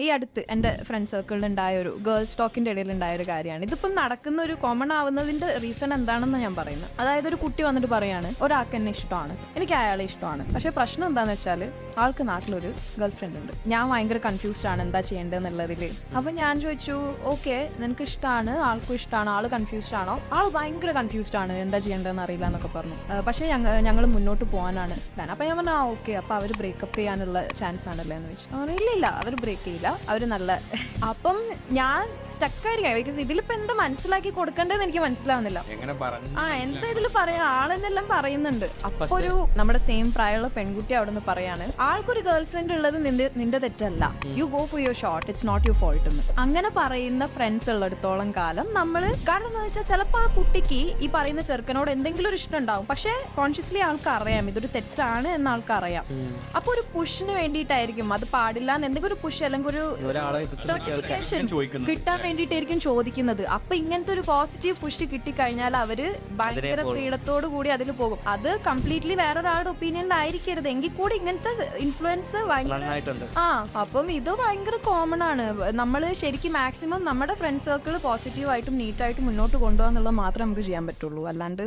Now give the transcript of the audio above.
ഈ അടുത്ത് എൻ്റെ ഫ്രണ്ട് സർക്കിളിൽ ഉണ്ടായ ഒരു ഗേൾസ് ടോക്കിന്റെ ഇടയിൽ ഉണ്ടായ ഒരു കാര്യമാണ്. ഇതിപ്പം നടക്കുന്ന ഒരു കോമൺ ആവുന്നതിന്റെ റീസൺ എന്താണെന്ന് ഞാൻ പറയുന്നത്. അതായത് ഒരു കുട്ടി വന്നിട്ട് പറയാണ്, ഒരാൾക്ക് എന്നെ ഇഷ്ടമാണ്, എനിക്ക് അയാളെ ഇഷ്ടമാണ്, പക്ഷെ പ്രശ്നം എന്താണെന്ന് വെച്ചാൽ ആൾക്ക് നാട്ടിലൊരു ഗേൾ ഫ്രണ്ട് ഉണ്ട്. ഞാൻ ഭയങ്കര കൺഫ്യൂസ്ഡ് ആണ് എന്താ ചെയ്യേണ്ടതെന്നുള്ളതിൽ. അപ്പൊ ഞാൻ ചോദിച്ചു, ഓക്കെ നിനക്ക് ഇഷ്ടമാണ്, ആൾക്കും ഇഷ്ടമാണ്, ആള് കൺഫ്യൂസ്ഡ് ആണോ? ആൾ ഭയങ്കര കൺഫ്യൂസ്ഡ് ആണ്, എന്താ ചെയ്യേണ്ടതെന്ന് അറിയില്ല എന്നൊക്കെ പറഞ്ഞു. പക്ഷെ ഞങ്ങൾ മുന്നോട്ട് പോകാനാണ് പ്ലാൻ. അപ്പൊ ഞാൻ പറഞ്ഞു, ഓക്കെ അപ്പൊ അവർ ബ്രേക്കപ്പ് ചെയ്യാനുള്ള ചാൻസ് ആണല്ലേ എന്ന് വെച്ചു. ഇല്ല അവർ ബ്രേക്ക് ചെയ്യില്ല, അവര് നല്ല. അപ്പം ഞാൻ സ്റ്റക്കായിരിക്കാം, ബിക്കോസ് ഇതിലിപ്പോ എന്താ മനസ്സിലാക്കി കൊടുക്കേണ്ടതെന്ന് എനിക്ക് മനസ്സിലാവുന്നില്ല. എന്താ ഇതിൽ പറയാ, ആളെന്നെല്ലാം പറയുന്നുണ്ട്. അപ്പൊ ഒരു നമ്മുടെ സെയിം പ്രായമുള്ള പെൺകുട്ടി അവിടെ നിന്ന് പറയാണ്, ആൾക്കൊരു ഗേൾ ഫ്രണ്ട് ഉള്ളത് നിന്റെ തെറ്റല്ല, you go for your shot, it's not your fault എന്ന്. അങ്ങനെ പറയുന്ന ഫ്രണ്ട്സ് ഉള്ളിടത്തോളം കാലം നമ്മള്, കാരണം എന്താ വെച്ചാൽ ചിലപ്പോൾ ആ കുട്ടിക്ക് ഈ പറയുന്ന ചെറുക്കനോട് എന്തെങ്കിലും ഒരു ഇഷ്ടം ഉണ്ടാവും, പക്ഷെ കോൺഷ്യസ്ലി ആൾക്ക് അറിയാം ഇതൊരു തെറ്റാണ് എന്ന് ആൾക്ക് അറിയാം. അപ്പൊ ഒരു പുഷിന് വേണ്ടിയിട്ടായിരിക്കും, അത് പാടില്ല എന്ന് എന്തെങ്കിലും ഒരു പുഷ് അല്ലെങ്കിൽ ഒരു സർട്ടിഫിക്കേഷൻ കിട്ടാൻ വേണ്ടിയിട്ടായിരിക്കും ചോദിക്കുന്നത്. അപ്പൊ ഇങ്ങനത്തെ ഒരു പോസിറ്റീവ് പുഷ് കിട്ടിക്കഴിഞ്ഞാൽ അവര് ഭയങ്കര ഫ്രീഡത്തോടു കൂടി അതിൽ പോകും. അത് കംപ്ലീറ്റ്ലി വേറൊരാളുടെ ഒപ്പീനിയനിലായിരിക്കരുത്, എങ്കിൽ കൂടി ഇങ്ങനത്തെ ഇൻഫ്ലുവൻസ് അപ്പം ഇത് ഭയങ്കര കോമൺ ആണ്. നമ്മൾ ശരിക്കും മാക്സിമം നമ്മുടെ ഫ്രണ്ട് സർക്കിൾ പോസിറ്റീവായിട്ടും നീറ്റായിട്ടും മുന്നോട്ട് കൊണ്ടുപോകാന്നുള്ളത് മാത്രമേ നമുക്ക് ചെയ്യാൻ പറ്റുള്ളൂ. അല്ലാണ്ട്